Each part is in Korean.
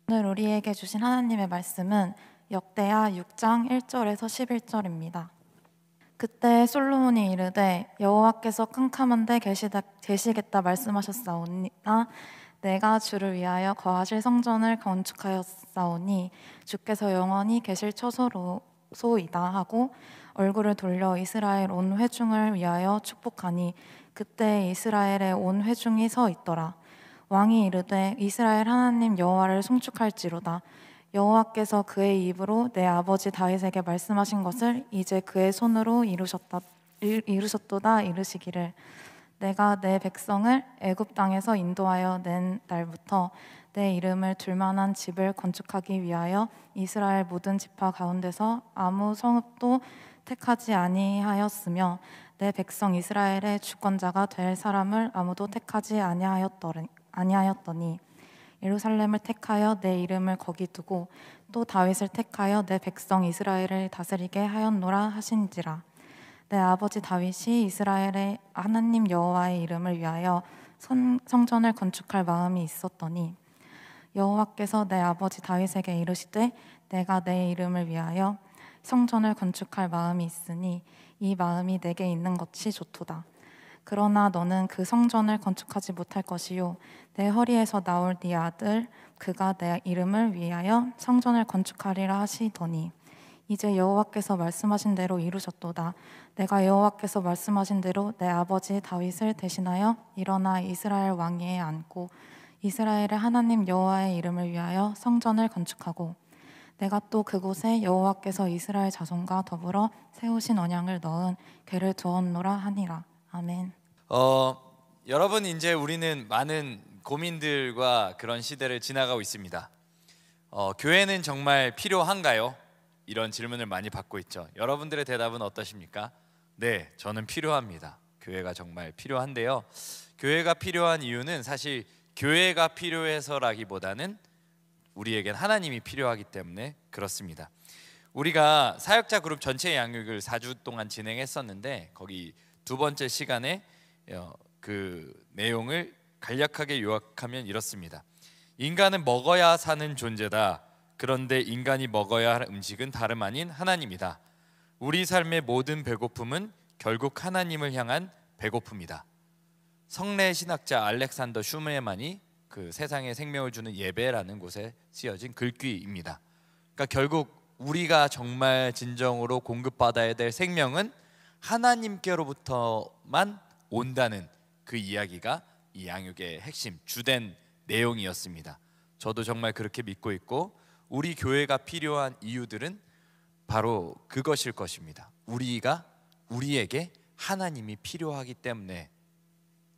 오늘 우리에게 주신 하나님의 말씀은 역대하 6장 1절에서 11절입니다. 그때 솔로몬이 이르되 여호와께서 캄캄한데 계시겠다 말씀하셨사오나 내가 주를 위하여 거하실 성전을 건축하였사오니 주께서 영원히 계실 처소로소이다 하고 얼굴을 돌려 이스라엘 온 회중을 위하여 축복하니 그때 이스라엘의 온 회중이 서 있더라. 왕이 이르되 이스라엘 하나님 여호와를 송축할지로다. 여호와께서 그의 입으로 내 아버지 다윗에게 말씀하신 것을 이제 그의 손으로 이루셨도다 이르시기를 내가 내 백성을 애굽 땅에서 인도하여 낸 날부터 내 이름을 둘 만한 집을 건축하기 위하여 이스라엘 모든 지파 가운데서 아무 성읍도 택하지 아니하였으며 내 백성 이스라엘의 주권자가 될 사람을 아무도 택하지 아니하였더니 예루살렘을 택하여 내 이름을 거기 두고 또 다윗을 택하여 내 백성 이스라엘을 다스리게 하였노라 하신지라. 내 아버지 다윗이 이스라엘의 하나님 여호와의 이름을 위하여 성전을 건축할 마음이 있었더니 여호와께서 내 아버지 다윗에게 이르시되 내가 내 이름을 위하여 성전을 건축할 마음이 있으니 이 마음이 내게 있는 것이 좋도다. 그러나 너는 그 성전을 건축하지 못할 것이요 내 허리에서 나올 네 아들 그가 내 이름을 위하여 성전을 건축하리라 하시더니 이제 여호와께서 말씀하신 대로 이루셨도다. 내가 여호와께서 말씀하신 대로 내 아버지 다윗을 대신하여 일어나 이스라엘 왕위에 앉고 이스라엘의 하나님 여호와의 이름을 위하여 성전을 건축하고 내가 또 그곳에 여호와께서 이스라엘 자손과 더불어 세우신 언약을 넣은 궤를 두었노라 하니라. 아멘. 여러분, 이제 우리는 많은 고민들과 그런 시대를 지나가고 있습니다. 교회는 정말 필요한가요? 이런 질문을 많이 받고 있죠. 여러분들의 대답은 어떠십니까? 네, 저는 필요합니다. 교회가 정말 필요한데요. 교회가 필요한 이유는 사실 교회가 필요해서라기보다는 우리에겐 하나님이 필요하기 때문에 그렇습니다. 우리가 사역자 그룹 전체 양육을 4주 동안 진행했었는데 거기 두 번째 시간에 그 내용을 간략하게 요약하면 이렇습니다. 인간은 먹어야 사는 존재다. 그런데 인간이 먹어야 할 음식은 다름 아닌 하나님이다. 우리 삶의 모든 배고픔은 결국 하나님을 향한 배고픔이다. 성례 신학자 알렉산더 슈메만이 그 세상에 생명을 주는 예배라는 곳에 쓰여진 글귀입니다. 그러니까 결국 우리가 정말 진정으로 공급받아야 될 생명은 하나님께로부터만 온다는 그 이야기가 이 양육의 핵심 주된 내용이었습니다. 저도 정말 그렇게 믿고 있고 우리 교회가 필요한 이유들은 바로 그것일 것입니다. 우리에게 하나님이 필요하기 때문에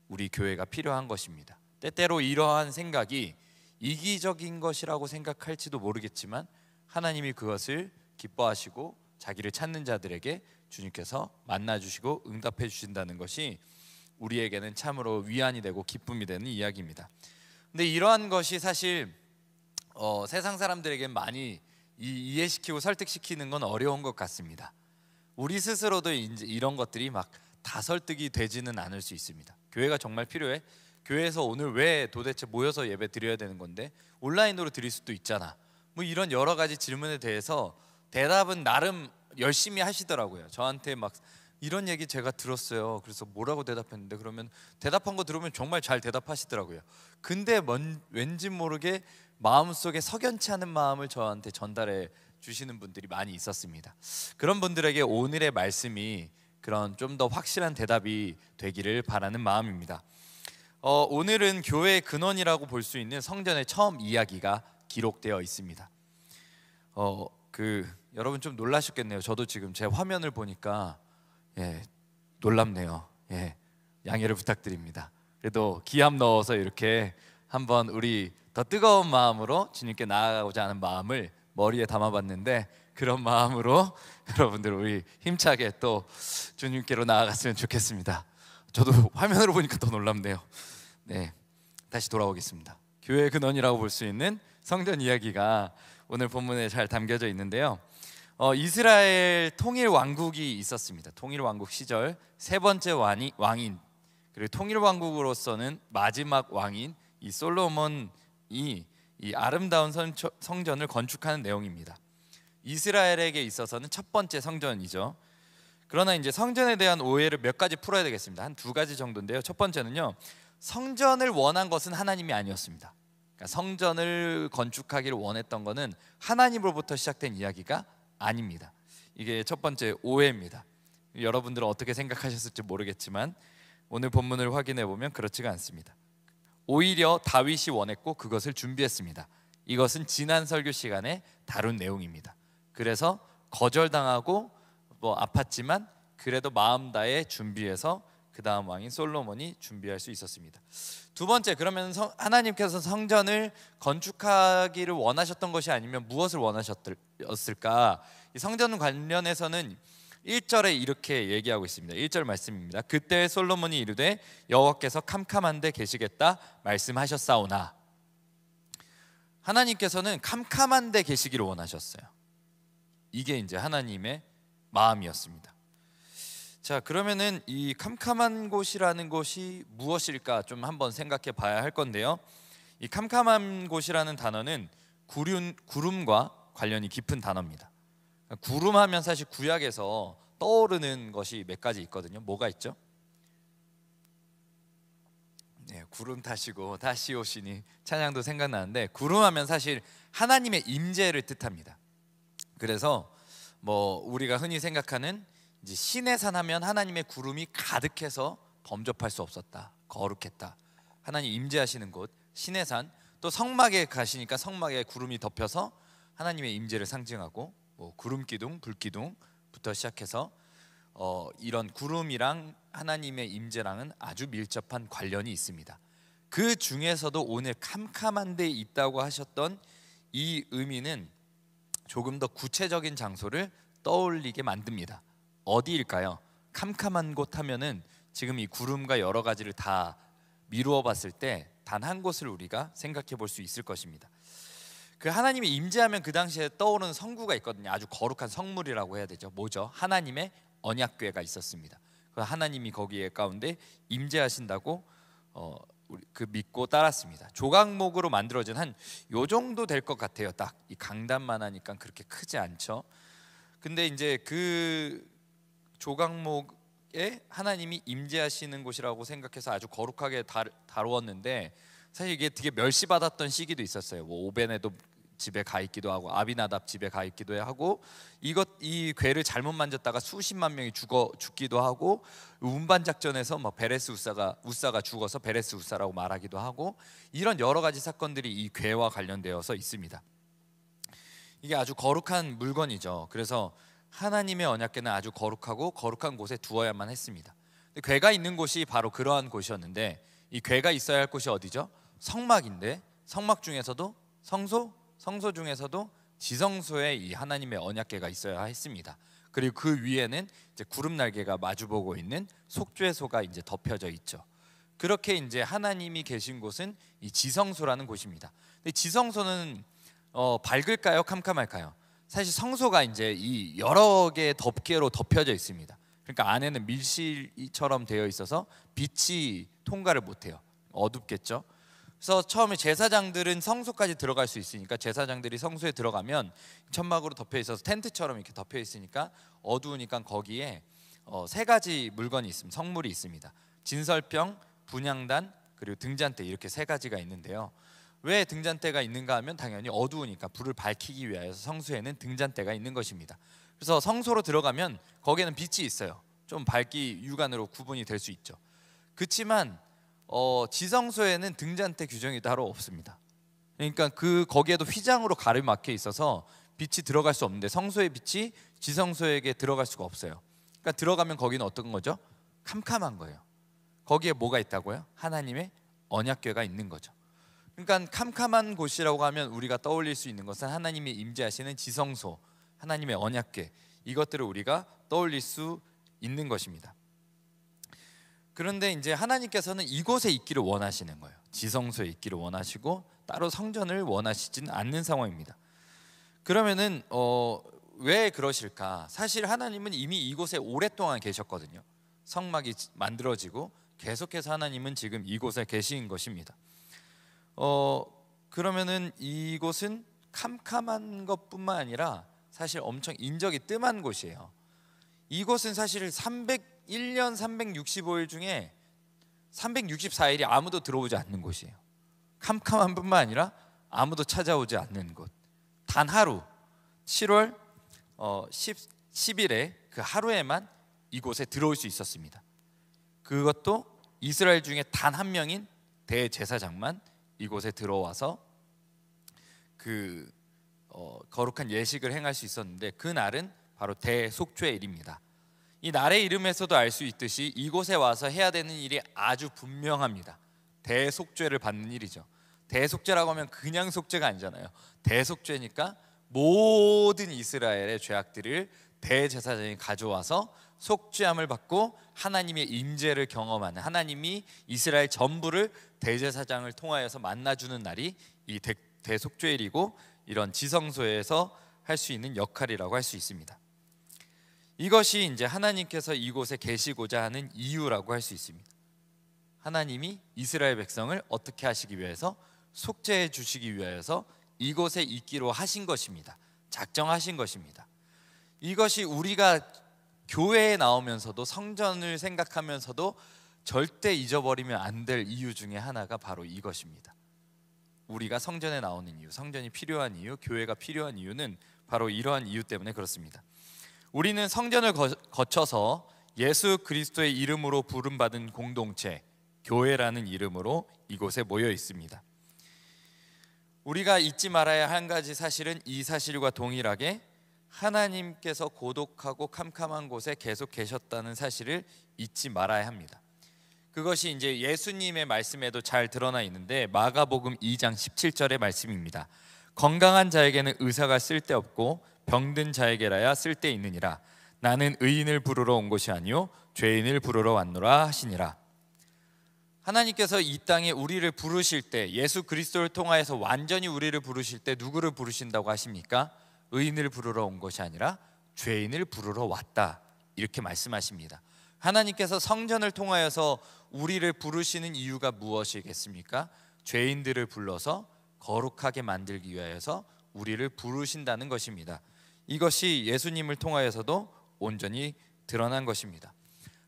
우리 교회가 필요한 것입니다. 때때로 이러한 생각이 이기적인 것이라고 생각할지도 모르겠지만 하나님이 그것을 기뻐하시고 자기를 찾는 자들에게 주님께서 만나주시고 응답해 주신다는 것이 우리에게는 참으로 위안이 되고 기쁨이 되는 이야기입니다. 근데 이러한 것이 사실 세상 사람들에게 많이 이해시키고 설득시키는 건 어려운 것 같습니다. 우리 스스로도 이제 이런 것들이 막 다 설득이 되지는 않을 수 있습니다. 교회가 정말 필요해? 교회에서 오늘 왜 도대체 모여서 예배 드려야 되는 건데 온라인으로 드릴 수도 있잖아. 뭐 이런 여러 가지 질문에 대해서 대답은 나름 열심히 하시더라고요. 저한테 막 이런 얘기 제가 들었어요. 그래서 뭐라고 대답했는데 그러면 대답한 거 들으면 정말 잘 대답하시더라고요. 근데 왠지 모르게 마음속에 석연치 않은 마음을 저한테 전달해 주시는 분들이 많이 있었습니다. 그런 분들에게 오늘의 말씀이 그런 좀 더 확실한 대답이 되기를 바라는 마음입니다. 오늘은 교회의 근원이라고 볼 수 있는 성전의 처음 이야기가 기록되어 있습니다. 여러분 좀 놀라셨겠네요. 저도 지금 제 화면을 보니까 놀랍네요. 양해를 부탁드립니다. 그래도 기합 넣어서 이렇게 한번 우리 더 뜨거운 마음으로 주님께 나아가고자 하는 마음을 머리에 담아봤는데 그런 마음으로 여러분들 우리 힘차게 또 주님께로 나아갔으면 좋겠습니다. 저도 화면으로 보니까 더 놀랍네요. 다시 돌아오겠습니다. 교회의 근원이라고 볼 수 있는 성전 이야기가 오늘 본문에 잘 담겨져 있는데요. 이스라엘 통일 왕국이 있었습니다. 통일 왕국 시절 세 번째 왕인 그리고 통일 왕국으로서는 마지막 왕인 이 솔로몬이 이 아름다운 성전을 건축하는 내용입니다. 이스라엘에게 있어서는 첫 번째 성전이죠. 그러나 이제 성전에 대한 오해를 몇 가지 풀어야 되겠습니다. 한 두 가지 정도인데요. 첫 번째는요, 성전을 원한 것은 하나님이 아니었습니다. 그러니까 성전을 건축하기를 원했던 것은 하나님으로부터 시작된 이야기가 아닙니다. 이게 첫 번째 오해입니다. 여러분들은 어떻게 생각하셨을지 모르겠지만 오늘 본문을 확인해 보면 그렇지가 않습니다. 오히려 다윗이 원했고 그것을 준비했습니다. 이것은 지난 설교 시간에 다룬 내용입니다. 그래서 거절당하고 아팠지만 그래도 마음 다해 준비해서 그 다음 왕인 솔로몬이 준비할 수 있었습니다. 두 번째, 그러면 하나님께서 성전을 건축하기를 원하셨던 것이 아니면 무엇을 원하셨을까? 이 성전 관련해서는 1절에 이렇게 얘기하고 있습니다. 1절 말씀입니다. 그때 솔로몬이 이르되 여호와께서 캄캄한데 계시겠다 말씀하셨사오나. 하나님께서는 캄캄한데 계시기를 원하셨어요. 이게 이제 하나님의 마음이었습니다. 자, 그러면은 이 캄캄한 곳이라는 것이 무엇일까 좀 한번 생각해 봐야 할 건데요. 이 캄캄한 곳이라는 단어는 구름과 관련이 깊은 단어입니다. 구름하면 사실 구약에서 떠오르는 것이 몇 가지 있거든요. 뭐가 있죠? 네, 구름 타시고 다시 오시니 찬양도 생각나는데, 구름하면 사실 하나님의 임재를 뜻합니다. 그래서 우리가 흔히 생각하는 이제 시내산 하면 하나님의 구름이 가득해서 범접할 수 없었다, 거룩했다, 하나님 임재하시는 곳 시내산. 또 성막에 가시니까 성막에 구름이 덮여서 하나님의 임재를 상징하고, 구름 기둥, 불 기둥부터 시작해서 이런 구름이랑 하나님의 임재랑은 아주 밀접한 관련이 있습니다. 그 중에서도 오늘 캄캄한 데 있다고 하셨던 이 의미는 조금 더 구체적인 장소를 떠올리게 만듭니다. 어디일까요? 캄캄한 곳 하면은 지금 이 구름과 여러 가지를 다 미루어 봤을 때 단 한 곳을 우리가 생각해 볼 수 있을 것입니다. 그 하나님이 임재하면 그 당시에 떠오르는 성구가 있거든요. 아주 거룩한 성물이라고 해야 되죠. 뭐죠? 하나님의 언약궤가 있었습니다. 그 하나님이 거기에 가운데 임재하신다고 그 믿고 따랐습니다. 조각목으로 만들어진 한 요 정도 될 것 같아요. 딱 이 강단만 하니까 그렇게 크지 않죠. 근데 이제 그 조각목에 하나님이 임재하시는 곳이라고 생각해서 아주 거룩하게 다루었는데, 사실 이게 되게 멸시받았던 시기도 있었어요. 오베네도 집에 가 있기도 하고 아비나답 집에 가 있기도 하고, 이 궤를 잘못 만졌다가 수십만 명이 죽기도 하고, 운반 작전에서 베레스 우사가 죽어서 베레스 우사라고 말하기도 하고, 이런 여러 가지 사건들이 이 궤와 관련되어서 있습니다. 이게 아주 거룩한 물건이죠. 그래서 하나님의 언약궤는 아주 거룩하고 거룩한 곳에 두어야만 했습니다. 궤가 있는 곳이 바로 그러한 곳이었는데, 이 궤가 있어야 할 곳이 어디죠? 성막인데, 성막 중에서도 성소 중에서도 지성소에 이 하나님의 언약궤가 있어야 했습니다. 그리고 그 위에는 이제 구름 날개가 마주보고 있는 속죄소가 이제 덮여져 있죠. 그렇게 이제 하나님이 계신 곳은 이 지성소라는 곳입니다. 근데 지성소는 밝을까요? 캄캄할까요? 사실 성소가 이제 이 여러 개의 덮개로 덮여져 있습니다. 그러니까 안에는 밀실처럼 되어 있어서 빛이 통과를 못해요. 어둡겠죠. 그래서 처음에 제사장들은 성소까지 들어갈 수 있으니까, 제사장들이 성소에 들어가면 천막으로 덮여 있어서 텐트처럼 이렇게 덮여 있으니까 어두우니까 거기에 세 가지 물건이 있습니다. 성물이 있습니다. 진설병, 분향단, 그리고 등잔대, 이렇게 세 가지가 있는데요. 왜 등잔대가 있는가 하면 당연히 어두우니까 불을 밝히기 위하여서 성소에는 등잔대가 있는 것입니다. 그래서 성소로 들어가면 거기에는 빛이 있어요. 좀 밝기 육안으로 구분이 될 수 있죠. 그렇지만 지성소에는 등잔대 규정이 따로 없습니다. 그러니까 거기에도 휘장으로 가로막혀 있어서 빛이 들어갈 수 없는데, 성소의 빛이 지성소에게 들어갈 수가 없어요. 그러니까 들어가면 거기는 어떤 거죠? 캄캄한 거예요. 거기에 뭐가 있다고요? 하나님의 언약궤가 있는 거죠. 그러니까 캄캄한 곳이라고 하면 우리가 떠올릴 수 있는 것은 하나님이 임재하시는 지성소, 하나님의 언약궤, 이것들을 우리가 떠올릴 수 있는 것입니다. 그런데 이제 하나님께서는 이곳에 있기를 원하시는 거예요. 지성소에 있기를 원하시고 따로 성전을 원하시지는 않는 상황입니다. 그러면은 왜 그러실까? 사실 하나님은 이미 이곳에 오랫동안 계셨거든요. 성막이 만들어지고 계속해서 하나님은 지금 이곳에 계신 것입니다. 그러면은 이곳은 캄캄한 것뿐만 아니라 사실 엄청 인적이 뜸한 곳이에요. 이곳은 사실 1년 365일 중에 364일이 아무도 들어오지 않는 곳이에요. 캄캄한 뿐만 아니라 아무도 찾아오지 않는 곳. 단 하루 7월 10일에 그 하루에만 이곳에 들어올 수 있었습니다. 그것도 이스라엘 중에 단 한 명인 대제사장만 이곳에 들어와서 그 거룩한 예식을 행할 수 있었는데, 그 날은 바로 대속죄일입니다. 이 날의 이름에서도 알 수 있듯이 이곳에 와서 해야 되는 일이 아주 분명합니다. 대속죄를 받는 일이죠. 대속죄라고 하면 그냥 속죄가 아니잖아요. 대속죄니까 모든 이스라엘의 죄악들을 대제사장이 가져와서 속죄함을 받고 하나님의 임재를 경험하는, 하나님이 이스라엘 전부를 대제사장을 통하여서 만나주는 날이 이 대속죄일이고, 이런 지성소에서 할 수 있는 역할이라고 할 수 있습니다. 이것이 이제 하나님께서 이곳에 계시고자 하는 이유라고 할 수 있습니다. 하나님이 이스라엘 백성을 어떻게 하시기 위해서, 속죄해 주시기 위해서 이곳에 있기로 하신 것입니다. 작정하신 것입니다. 이것이 우리가 교회에 나오면서도, 성전을 생각하면서도 절대 잊어버리면 안 될 이유 중에 하나가 바로 이것입니다. 우리가 성전에 나오는 이유, 성전이 필요한 이유, 교회가 필요한 이유는 바로 이러한 이유 때문에 그렇습니다. 우리는 성전을 거쳐서 예수 그리스도의 이름으로 부름받은 공동체, 교회라는 이름으로 이곳에 모여 있습니다. 우리가 잊지 말아야 한 가지 사실은 이 사실과 동일하게 하나님께서 고독하고 캄캄한 곳에 계속 계셨다는 사실을 잊지 말아야 합니다. 그것이 이제 예수님의 말씀에도 잘 드러나 있는데, 마가복음 2장 17절의 말씀입니다. 건강한 자에게는 의사가 쓸데없고 병든 자에게라야 쓸데있느니라. 나는 의인을 부르러 온 것이 아니요 죄인을 부르러 왔노라 하시니라. 하나님께서 이 땅에 우리를 부르실 때, 예수 그리스도를 통하여서 완전히 우리를 부르실 때 누구를 부르신다고 하십니까? 의인을 부르러 온 것이 아니라 죄인을 부르러 왔다, 이렇게 말씀하십니다. 하나님께서 성전을 통하여서 우리를 부르시는 이유가 무엇이겠습니까? 죄인들을 불러서 거룩하게 만들기 위하여서 우리를 부르신다는 것입니다. 이것이 예수님을 통하여서도 온전히 드러난 것입니다.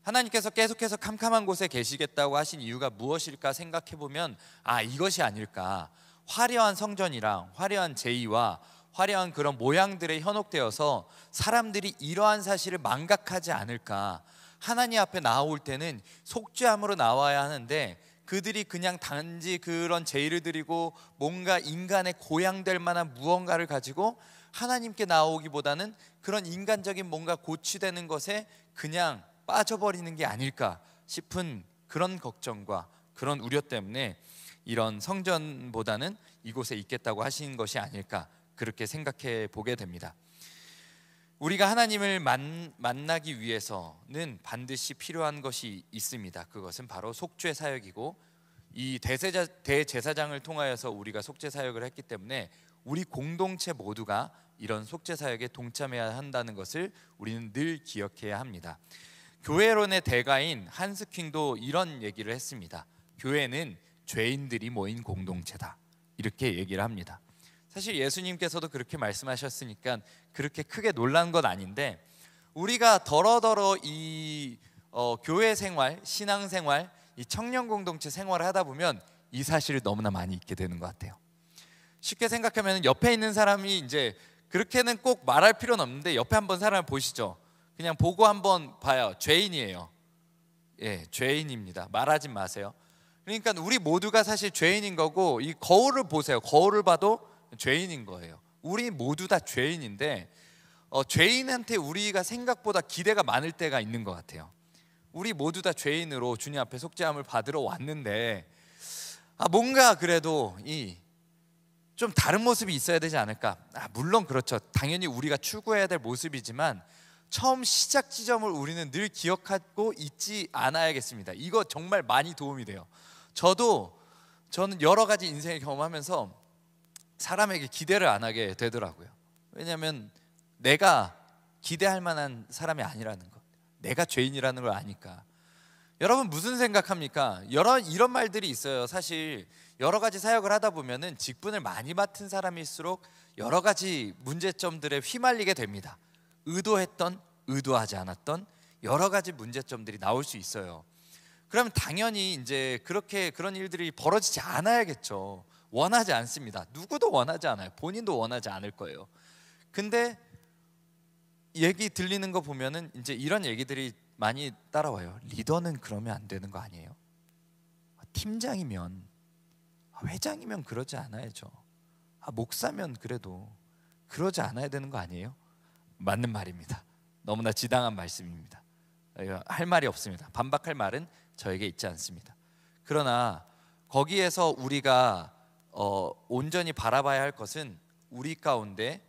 하나님께서 계속해서 캄캄한 곳에 계시겠다고 하신 이유가 무엇일까 생각해보면, 이것이 아닐까. 화려한 성전이랑 화려한 제의와 화려한 그런 모양들에 현혹되어서 사람들이 이러한 사실을 망각하지 않을까. 하나님 앞에 나올 때는 속죄함으로 나와야 하는데, 그들이 그냥 단지 그런 제의를 드리고 뭔가 인간의 고양될 만한 무언가를 가지고 하나님께 나오기보다는 그런 인간적인 뭔가 고취되는 것에 그냥 빠져버리는 게 아닐까 싶은 그런 걱정과 그런 우려 때문에 이런 성전보다는 이곳에 있겠다고 하신 것이 아닐까, 그렇게 생각해 보게 됩니다. 우리가 하나님을 만나기 위해서는 반드시 필요한 것이 있습니다. 그것은 바로 속죄 사역이고, 이 대제사장을 통하여서 우리가 속죄 사역을 했기 때문에 우리 공동체 모두가 이런 속죄 사역에 동참해야 한다는 것을 우리는 늘 기억해야 합니다. 교회론의 대가인 한스킹도 이런 얘기를 했습니다. 교회는 죄인들이 모인 공동체다, 이렇게 얘기를 합니다. 사실 예수님께서도 그렇게 말씀하셨으니까 그렇게 크게 놀란 건 아닌데, 우리가 더러더러 이 교회 생활, 신앙 생활, 이 청년 공동체 생활을 하다 보면 이 사실을 너무나 많이 잊게 되는 것 같아요. 쉽게 생각하면 옆에 있는 사람이 이제 그렇게는 꼭 말할 필요는 없는데, 옆에 한번 사람을 보시죠. 그냥 보고 한번 봐요. 죄인이에요. 예, 죄인입니다. 말하지 마세요. 그러니까 우리 모두가 사실 죄인인 거고, 이 거울을 보세요. 거울을 봐도 죄인인 거예요. 우리 모두 다 죄인인데, 죄인한테 우리가 생각보다 기대가 많을 때가 있는 것 같아요. 우리 모두 다 죄인으로 주님 앞에 속죄함을 받으러 왔는데, 뭔가 그래도 좀 다른 모습이 있어야 되지 않을까. 물론 그렇죠. 당연히 우리가 추구해야 될 모습이지만 처음 시작 지점을 우리는 늘 기억하고 잊지 않아야겠습니다. 이거 정말 많이 도움이 돼요. 저는 여러 가지 인생을 경험하면서 사람에게 기대를 안 하게 되더라고요. 왜냐하면 내가 기대할 만한 사람이 아니라는 것, 내가 죄인이라는 걸 아니까. 여러분 무슨 생각합니까? 이런 말들이 있어요. 사실 여러 가지 사역을 하다 보면은 직분을 많이 맡은 사람일수록 여러 가지 문제점들에 휘말리게 됩니다. 의도했던, 의도하지 않았던 여러 가지 문제점들이 나올 수 있어요. 그러면 당연히 이제 그런 일들이 벌어지지 않아야겠죠. 원하지 않습니다. 누구도 원하지 않아요. 본인도 원하지 않을 거예요. 근데 얘기 들리는 거 보면은 이제 이런 얘기들이 많이 따라와요. 리더는 그러면 안 되는 거 아니에요? 팀장이면, 회장이면 그러지 않아야죠. 목사면 그래도 그러지 않아야 되는 거 아니에요? 맞는 말입니다. 너무나 지당한 말씀입니다. 할 말이 없습니다. 반박할 말은 저에게 있지 않습니다. 그러나 거기에서 우리가 온전히 바라봐야 할 것은 우리 가운데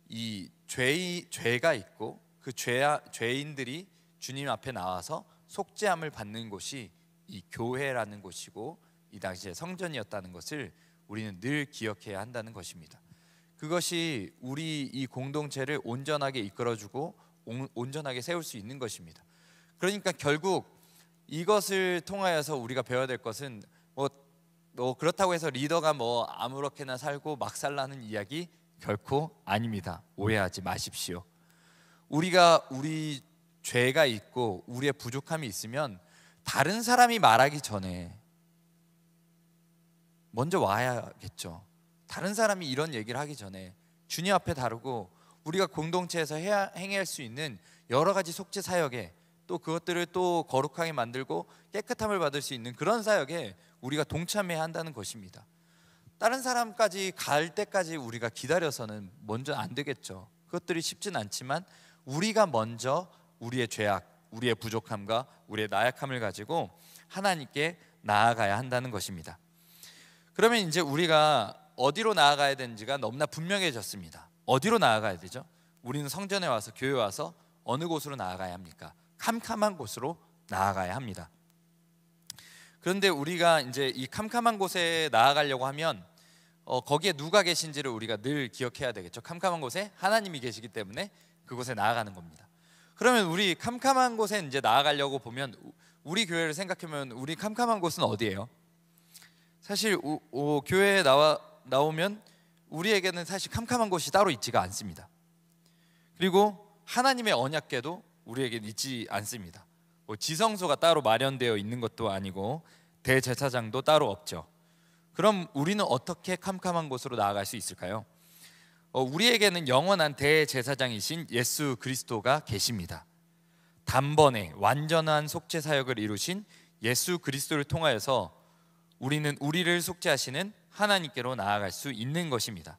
이 죄가 있고 그 죄인들이 주님 앞에 나와서 속죄함을 받는 곳이 이 교회라는 곳이고 이 당시에 성전이었다는 것을 우리는 늘 기억해야 한다는 것입니다. 그것이 우리 이 공동체를 온전하게 이끌어주고 온전하게 세울 수 있는 것입니다. 그러니까 결국 이것을 통하여서 우리가 배워야 될 것은 그렇다고 해서 리더가 아무렇게나 살고 막 살라는 이야기 결코 아닙니다. 오해하지 마십시오. 우리 죄가 있고 우리의 부족함이 있으면 다른 사람이 말하기 전에 먼저 와야겠죠. 다른 사람이 이런 얘기를 하기 전에 주님 앞에 다루고 우리가 공동체에서 행할 수 있는 여러 가지 속죄 사역에 또 그것들을 또 거룩하게 만들고 깨끗함을 받을 수 있는 그런 사역에 우리가 동참해야 한다는 것입니다. 다른 사람까지 갈 때까지 우리가 기다려서는 먼저 안 되겠죠. 그것들이 쉽진 않지만 우리가 먼저 우리의 죄악, 우리의 부족함과 우리의 나약함을 가지고 하나님께 나아가야 한다는 것입니다. 그러면 이제 우리가 어디로 나아가야 되는지가 너무나 분명해졌습니다. 어디로 나아가야 되죠? 우리는 성전에 와서, 교회에 와서 어느 곳으로 나아가야 합니까? 캄캄한 곳으로 나아가야 합니다. 그런데 우리가 이제 이 캄캄한 곳에 나아가려고 하면 거기에 누가 계신지를 우리가 늘 기억해야 되겠죠. 캄캄한 곳에 하나님이 계시기 때문에 그곳에 나아가는 겁니다. 그러면 우리 캄캄한 곳에 이제 나아가려고 보면 우리 교회를 생각하면 우리 캄캄한 곳은 어디예요? 사실 교회에 나오면 우리에게는 사실 캄캄한 곳이 따로 있지가 않습니다. 그리고 하나님의 언약궤도 우리에게는 있지 않습니다. 지성소가 따로 마련되어 있는 것도 아니고 대제사장도 따로 없죠. 그럼 우리는 어떻게 캄캄한 곳으로 나아갈 수 있을까요? 우리에게는 영원한 대제사장이신 예수 그리스도가 계십니다. 단번에 완전한 속죄 사역을 이루신 예수 그리스도를 통하여서 우리는 우리를 속죄하시는 하나님께로 나아갈 수 있는 것입니다.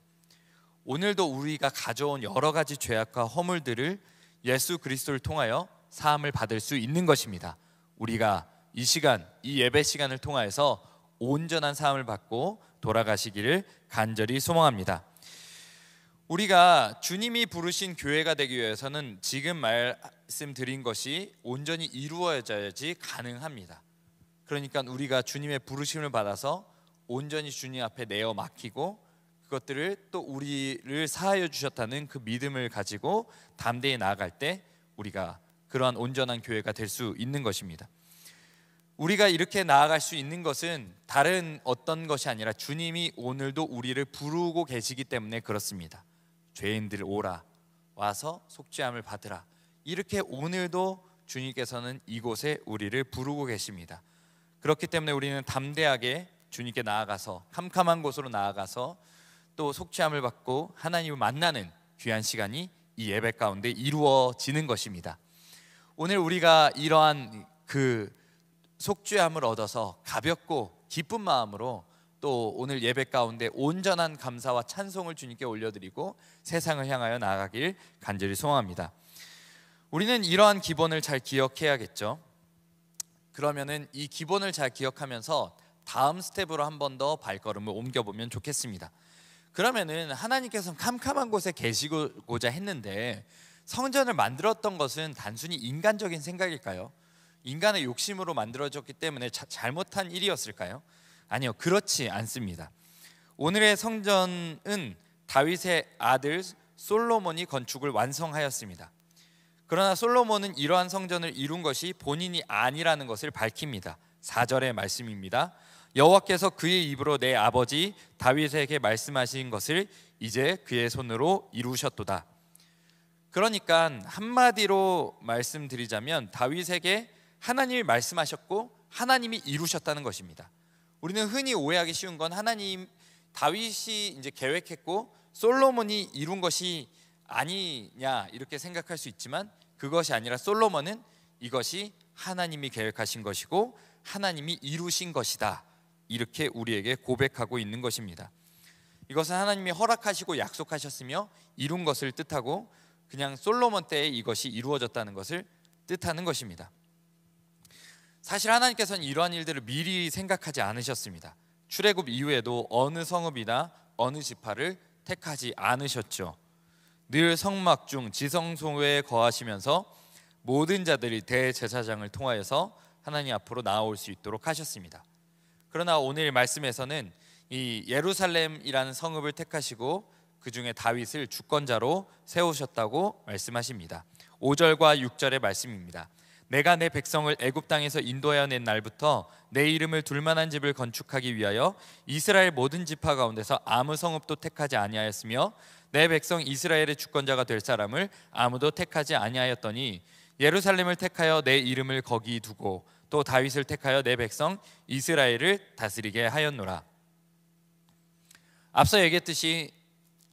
오늘도 우리가 가져온 여러 가지 죄악과 허물들을 예수 그리스도를 통하여 사함을 받을 수 있는 것입니다. 우리가 이 시간, 이 예배 시간을 통하여서 온전한 사함을 받고 돌아가시기를 간절히 소망합니다. 우리가 주님이 부르신 교회가 되기 위해서는 지금 말씀드린 것이 온전히 이루어져야지 가능합니다. 그러니까 우리가 주님의 부르심을 받아서 온전히 주님 앞에 내어 맡기고 그것들을 또 우리를 사하여 주셨다는 그 믿음을 가지고 담대히 나아갈 때 우리가 그러한 온전한 교회가 될 수 있는 것입니다. 우리가 이렇게 나아갈 수 있는 것은 다른 어떤 것이 아니라 주님이 오늘도 우리를 부르고 계시기 때문에 그렇습니다. 죄인들 오라, 와서 속죄함을 받으라. 이렇게 오늘도 주님께서는 이곳에 우리를 부르고 계십니다. 그렇기 때문에 우리는 담대하게 주님께 나아가서 캄캄한 곳으로 나아가서 또 속죄함을 받고 하나님을 만나는 귀한 시간이 이 예배 가운데 이루어지는 것입니다. 오늘 우리가 이러한 그 속죄함을 얻어서 가볍고 기쁜 마음으로 또 오늘 예배 가운데 온전한 감사와 찬송을 주님께 올려드리고 세상을 향하여 나아가길 간절히 소망합니다. 우리는 이러한 기본을 잘 기억해야겠죠. 그러면은 이 기본을 잘 기억하면서 다음 스텝으로 한 번 더 발걸음을 옮겨보면 좋겠습니다. 그러면은 하나님께서는 캄캄한 곳에 계시고자 했는데 성전을 만들었던 것은 단순히 인간적인 생각일까요? 인간의 욕심으로 만들어졌기 때문에 잘못한 일이었을까요? 아니요, 그렇지 않습니다. 오늘의 성전은 다윗의 아들 솔로몬이 건축을 완성하였습니다. 그러나 솔로몬은 이러한 성전을 이룬 것이 본인이 아니라는 것을 밝힙니다. 4절의 말씀입니다. 여호와께서 그의 입으로 내 아버지 다윗에게 말씀하신 것을 이제 그의 손으로 이루셨도다. 그러니까 한마디로 말씀드리자면 다윗에게 하나님이 말씀하셨고 하나님이 이루셨다는 것입니다. 우리는 흔히 오해하기 쉬운 건 다윗이 이제 계획했고 솔로몬이 이룬 것이 아니냐 이렇게 생각할 수 있지만 그것이 아니라 솔로몬은 이것이 하나님이 계획하신 것이고 하나님이 이루신 것이다, 이렇게 우리에게 고백하고 있는 것입니다. 이것은 하나님이 허락하시고 약속하셨으며 이룬 것을 뜻하고 그냥 솔로몬 때에 이것이 이루어졌다는 것을 뜻하는 것입니다. 사실 하나님께서는 이러한 일들을 미리 생각하지 않으셨습니다. 출애굽 이후에도 어느 성읍이나 어느 지파를 택하지 않으셨죠. 늘 성막 중 지성소에 거하시면서 모든 자들이 대제사장을 통하여서 하나님 앞으로 나아올 수 있도록 하셨습니다. 그러나 오늘 말씀에서는 이 예루살렘이라는 성읍을 택하시고 그 중에 다윗을 주권자로 세우셨다고 말씀하십니다. 5절과 6절의 말씀입니다. 내가 내 백성을 애굽 땅에서 인도하여 낸 날부터 내 이름을 둘 만한 집을 건축하기 위하여 이스라엘 모든 지파 가운데서 아무 성읍도 택하지 아니하였으며 내 백성 이스라엘의 주권자가 될 사람을 아무도 택하지 아니하였더니 예루살렘을 택하여 내 이름을 거기 두고 또 다윗을 택하여 내 백성 이스라엘을 다스리게 하였노라. 앞서 얘기했듯이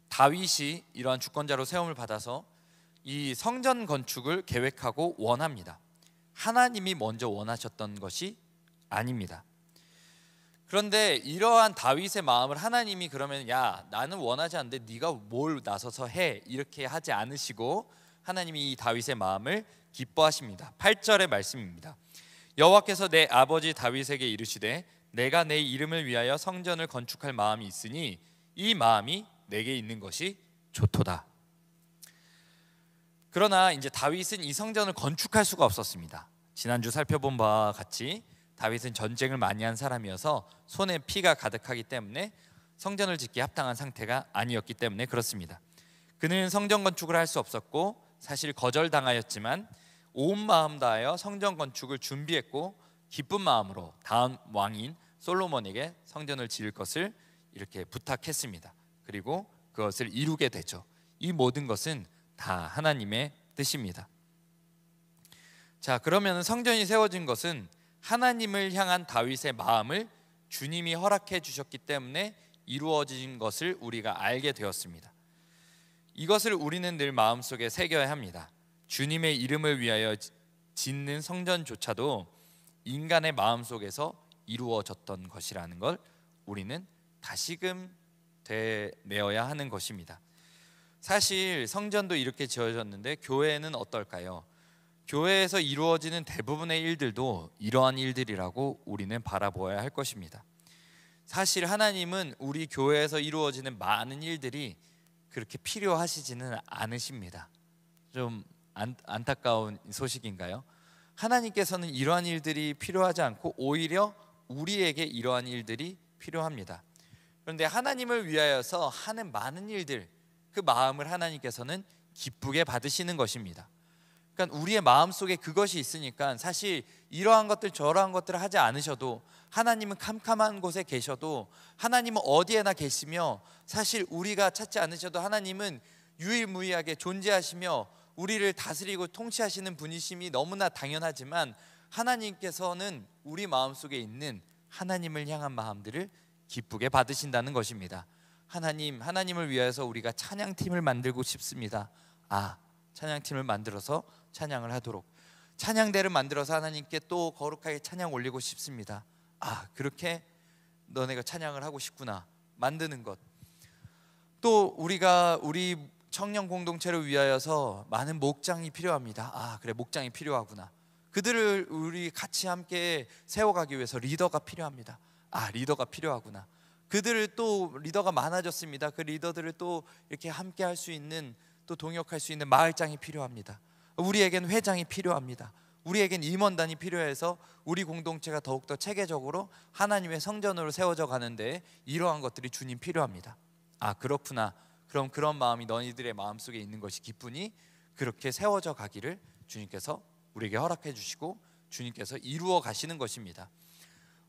다윗이 이러한 주권자로 세움을 받아서 이 성전 건축을 계획하고 원합니다. 하나님이 먼저 원하셨던 것이 아닙니다. 그런데 이러한 다윗의 마음을 하나님이 그러면 야 나는 원하지 않는데 네가 뭘 나서서 해, 이렇게 하지 않으시고 하나님이 이 다윗의 마음을 기뻐하십니다. 8절의 말씀입니다. 여호와께서 내 아버지 다윗에게 이르시되 내가 내 이름을 위하여 성전을 건축할 마음이 있으니 이 마음이 내게 있는 것이 좋도다. 그러나 이제 다윗은 이 성전을 건축할 수가 없었습니다. 지난주 살펴본 바와 같이 다윗은 전쟁을 많이 한 사람이어서 손에 피가 가득하기 때문에 성전을 짓기에 합당한 상태가 아니었기 때문에 그렇습니다. 그는 성전 건축을 할 수 없었고 사실 거절당하였지만 온 마음 다하여 성전 건축을 준비했고 기쁜 마음으로 다음 왕인 솔로몬에게 성전을 지을 것을 이렇게 부탁했습니다. 그리고 그것을 이루게 되죠. 이 모든 것은 다 하나님의 뜻입니다. 자, 그러면 성전이 세워진 것은 하나님을 향한 다윗의 마음을 주님이 허락해 주셨기 때문에 이루어진 것을 우리가 알게 되었습니다. 이것을 우리는 늘 마음속에 새겨야 합니다. 주님의 이름을 위하여 짓는 성전조차도 인간의 마음속에서 이루어졌던 것이라는 걸 우리는 다시금 되뇌어야 하는 것입니다. 사실 성전도 이렇게 지어졌는데 교회는 어떨까요? 교회에서 이루어지는 대부분의 일들도 이러한 일들이라고 우리는 바라보아야 할 것입니다. 사실 하나님은 우리 교회에서 이루어지는 많은 일들이 그렇게 필요하시지는 않으십니다. 좀 안타까운 소식인가요? 하나님께서는 이러한 일들이 필요하지 않고 오히려 우리에게 이러한 일들이 필요합니다. 그런데 하나님을 위하여서 하는 많은 일들, 그 마음을 하나님께서는 기쁘게 받으시는 것입니다. 그러니까 우리의 마음속에 그것이 있으니까 사실 이러한 것들 저러한 것들을 하지 않으셔도 하나님은 캄캄한 곳에 계셔도 하나님은 어디에나 계시며 사실 우리가 찾지 않으셔도 하나님은 유일무이하게 존재하시며 우리를 다스리고 통치하시는 분이심이 너무나 당연하지만 하나님께서는 우리 마음속에 있는 하나님을 향한 마음들을 기쁘게 받으신다는 것입니다. 하나님을 위해서 우리가 찬양팀을 만들고 싶습니다. 찬양팀을 만들어서 찬양을 하도록, 찬양대를 만들어서 하나님께 또 거룩하게 찬양 올리고 싶습니다. 그렇게 너네가 찬양을 하고 싶구나 만드는 것. 또 우리가 우리 청년 공동체를 위하여서 많은 목장이 필요합니다. 그래, 목장이 필요하구나. 그들을 우리 같이 함께 세워가기 위해서 리더가 필요합니다. 리더가 필요하구나. 그들을 또 리더가 많아졌습니다. 그 리더들을 또 이렇게 함께 할 수 있는, 또 동역할 수 있는 마을장이 필요합니다. 우리에겐 회장이 필요합니다. 우리에겐 임원단이 필요해서 우리 공동체가 더욱더 체계적으로 하나님의 성전으로 세워져 가는데 이러한 것들이 주님 필요합니다. 그렇구나. 그럼 그런 마음이 너희들의 마음속에 있는 것이 기쁘니 그렇게 세워져 가기를 주님께서 우리에게 허락해 주시고 주님께서 이루어 가시는 것입니다.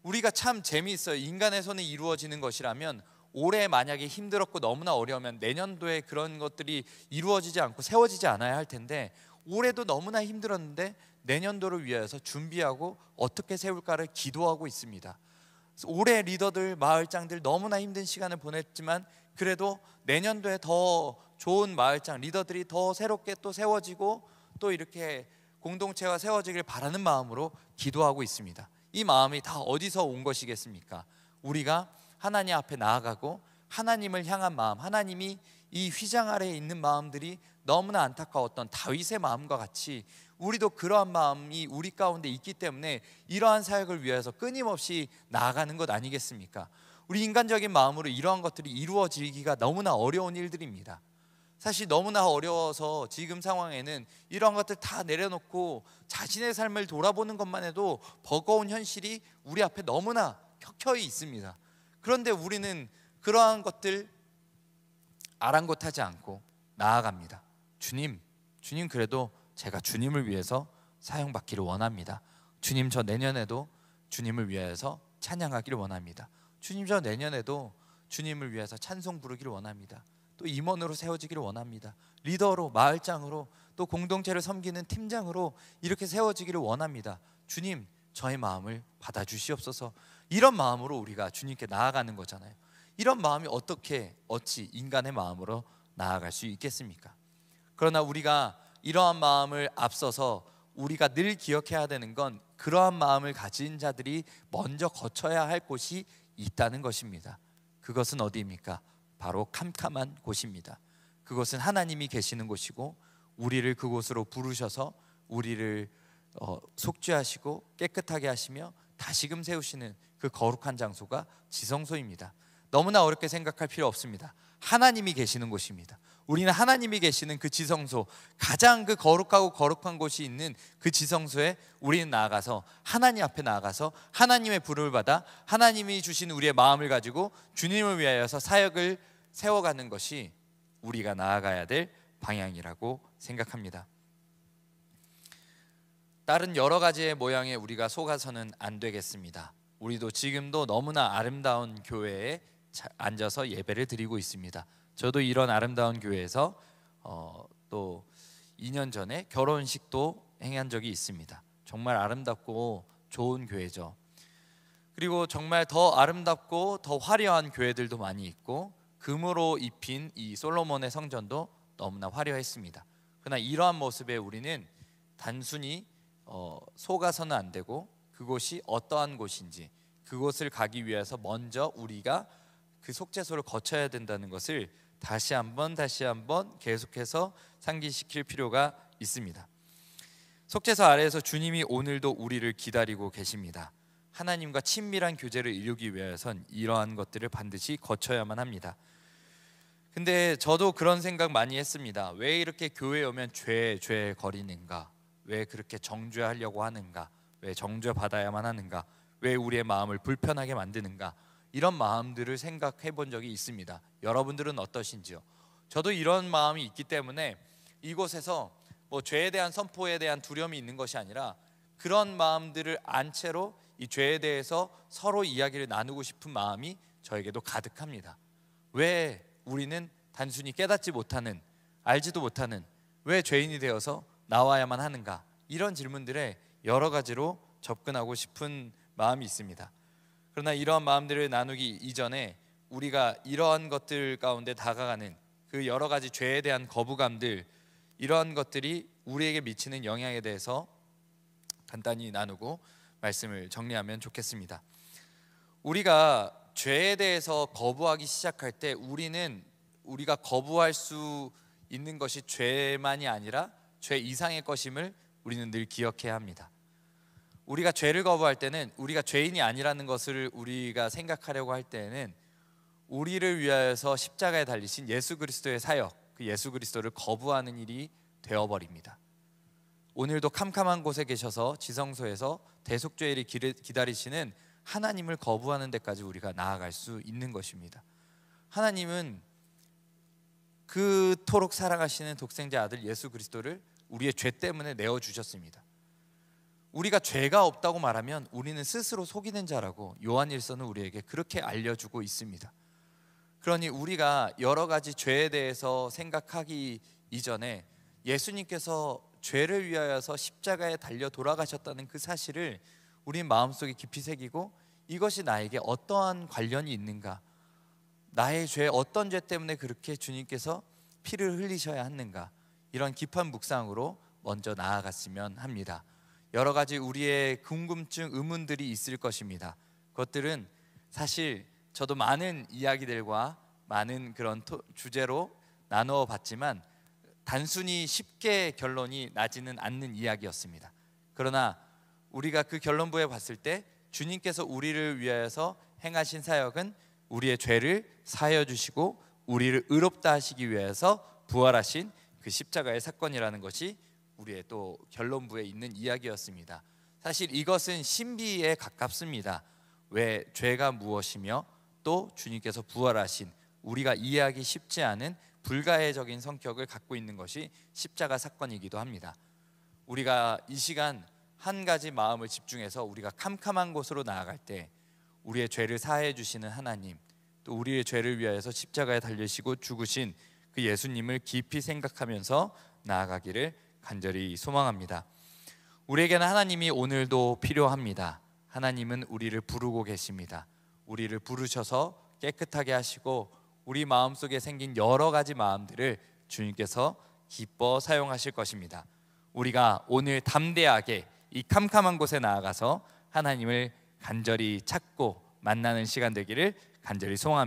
우리가 참 재미있어요. 인간의 손에 이루어지는 것이라면 올해 만약에 힘들었고 너무나 어려우면 내년도에 그런 것들이 이루어지지 않고 세워지지 않아야 할 텐데, 올해도 너무나 힘들었는데 내년도를 위해서 준비하고 어떻게 세울까를 기도하고 있습니다. 올해 리더들, 마을장들 너무나 힘든 시간을 보냈지만 그래도 내년도에 더 좋은 마을장, 리더들이 더 새롭게 또 세워지고 또 이렇게 공동체가 세워지길 바라는 마음으로 기도하고 있습니다. 이 마음이 다 어디서 온 것이겠습니까? 우리가 하나님 앞에 나아가고 하나님을 향한 마음, 하나님이 이 휘장 아래에 있는 마음들이 너무나 안타까웠던 다윗의 마음과 같이 우리도 그러한 마음이 우리 가운데 있기 때문에 이러한 사역을 위해서 끊임없이 나아가는 것 아니겠습니까? 우리 인간적인 마음으로 이러한 것들이 이루어지기가 너무나 어려운 일들입니다. 사실 너무나 어려워서 지금 상황에는 이러한 것들 다 내려놓고 자신의 삶을 돌아보는 것만 해도 버거운 현실이 우리 앞에 너무나 켜켜이 있습니다. 그런데 우리는 그러한 것들 아랑곳하지 않고 나아갑니다. 주님 그래도 제가 주님을 위해서 사용받기를 원합니다. 주님, 저 내년에도 주님을 위해서 찬양하기를 원합니다. 주님, 저 내년에도 주님을 위해서 찬송 부르기를 원합니다. 또 임원으로 세워지기를 원합니다. 리더로, 마을장으로, 또 공동체를 섬기는 팀장으로 이렇게 세워지기를 원합니다. 주님, 저의 마음을 받아주시옵소서. 이런 마음으로 우리가 주님께 나아가는 거잖아요. 이런 마음이 어찌 인간의 마음으로 나아갈 수 있겠습니까? 그러나 우리가 이러한 마음을 앞서서 우리가 늘 기억해야 되는 건 그러한 마음을 가진 자들이 먼저 거쳐야 할 곳이 있다는 것입니다. 그것은 어디입니까? 바로 캄캄한 곳입니다. 그것은 하나님이 계시는 곳이고 우리를 그곳으로 부르셔서 우리를 속죄하시고 깨끗하게 하시며 다시금 세우시는 그 거룩한 장소가 지성소입니다. 너무나 어렵게 생각할 필요 없습니다. 하나님이 계시는 곳입니다. 우리는 하나님이 계시는 그 지성소, 가장 그 거룩하고 거룩한 곳이 있는 그 지성소에 우리는 나아가서 하나님 앞에 나아가서 하나님의 부름을 받아 하나님이 주신 우리의 마음을 가지고 주님을 위하여서 사역을 세워가는 것이 우리가 나아가야 될 방향이라고 생각합니다. 다른 여러 가지의 모양에 우리가 속아서는 안 되겠습니다. 우리도 지금도 너무나 아름다운 교회에 앉아서 예배를 드리고 있습니다. 저도 이런 아름다운 교회에서 또 2년 전에 결혼식도 행한 적이 있습니다. 정말 아름답고 좋은 교회죠. 그리고 정말 더 아름답고 더 화려한 교회들도 많이 있고 금으로 입힌 이 솔로몬의 성전도 너무나 화려했습니다. 그러나 이러한 모습에 우리는 단순히 속아서는 안 되고 그곳이 어떠한 곳인지 그곳을 가기 위해서 먼저 우리가 그 속죄소를 거쳐야 된다는 것을 다시 한번 계속해서 상기시킬 필요가 있습니다. 속죄소 아래에서 주님이 오늘도 우리를 기다리고 계십니다. 하나님과 친밀한 교제를 이루기 위해선 이러한 것들을 반드시 거쳐야만 합니다. 근데 저도 그런 생각 많이 했습니다. 왜 이렇게 교회에 오면 죄 거리는가? 왜 그렇게 정죄하려고 하는가? 왜 정죄 받아야만 하는가? 왜 우리의 마음을 불편하게 만드는가? 이런 마음들을 생각해 본 적이 있습니다. 여러분들은 어떠신지요? 저도 이런 마음이 있기 때문에 이곳에서 뭐 죄에 대한 선포에 대한 두려움이 있는 것이 아니라 그런 마음들을 안 채로 이 죄에 대해서 서로 이야기를 나누고 싶은 마음이 저에게도 가득합니다. 왜 우리는 단순히 깨닫지 못하는, 알지도 못하는 왜 죄인이 되어서 나와야만 하는가? 이런 질문들에 여러 가지로 접근하고 싶은 마음이 있습니다. 그러나 이러한 마음들을 나누기 이전에 우리가 이러한 것들 가운데 다가가는 그 여러 가지 죄에 대한 거부감들, 이러한 것들이 우리에게 미치는 영향에 대해서 간단히 나누고 말씀을 정리하면 좋겠습니다. 우리가 죄에 대해서 거부하기 시작할 때 우리가 거부할 수 있는 것이 죄만이 아니라 죄 이상의 것임을 우리는 늘 기억해야 합니다. 우리가 죄를 거부할 때는 우리가 죄인이 아니라는 것을 우리가 생각하려고 할 때는 우리를 위하여서 십자가에 달리신 예수 그리스도의 사역, 그 예수 그리스도를 거부하는 일이 되어버립니다. 오늘도 캄캄한 곳에 계셔서 지성소에서 대속죄일이 기다리시는 하나님을 거부하는 데까지 우리가 나아갈 수 있는 것입니다. 하나님은 그토록 사랑하시는 독생자 아들 예수 그리스도를 우리의 죄 때문에 내어주셨습니다. 우리가 죄가 없다고 말하면 우리는 스스로 속이는 자라고 요한일서는 우리에게 그렇게 알려주고 있습니다. 그러니 우리가 여러 가지 죄에 대해서 생각하기 이전에 예수님께서 죄를 위하여서 십자가에 달려 돌아가셨다는 그 사실을 우리 마음속에 깊이 새기고, 이것이 나에게 어떠한 관련이 있는가, 나의 죄, 어떤 죄 때문에 그렇게 주님께서 피를 흘리셔야 하는가, 이런 깊은 묵상으로 먼저 나아갔으면 합니다. 여러 가지 우리의 궁금증, 의문들이 있을 것입니다. 그것들은 사실 저도 많은 이야기들과 많은 그런 주제로 나누어 봤지만 단순히 쉽게 결론이 나지는 않는 이야기였습니다. 그러나 우리가 그 결론부에 봤을 때 주님께서 우리를 위하여서 행하신 사역은 우리의 죄를 사하여 주시고 우리를 의롭다 하시기 위해서 부활하신 그 십자가의 사건이라는 것이 우리의 또 결론부에 있는 이야기였습니다. 사실 이것은 신비에 가깝습니다. 왜 죄가 무엇이며 또 주님께서 부활하신, 우리가 이해하기 쉽지 않은 불가해적인 성격을 갖고 있는 것이 십자가 사건이기도 합니다. 우리가 이 시간 한 가지 마음을 집중해서 우리가 캄캄한 곳으로 나아갈 때 우리의 죄를 사해 주시는 하나님, 또 우리의 죄를 위하여서 십자가에 달리시고 죽으신 그 예수님을 깊이 생각하면서 나아가기를 간절히 소망합니다. 우리에게는 하나님이 오늘도 필요합니다. 하나님은 우리를 부르고 계십니다. 우리를 부르셔서 깨끗하게 하시고 우리 마음속에 생긴 여러 가지 마음들을 주님께서 기뻐 사용하실 것입니다. 우리가 오늘 담대하게 이 캄캄한 곳에 나아가서 하나님을 간절히 찾고 만나는 시간 되기를 간절히 소망합니다.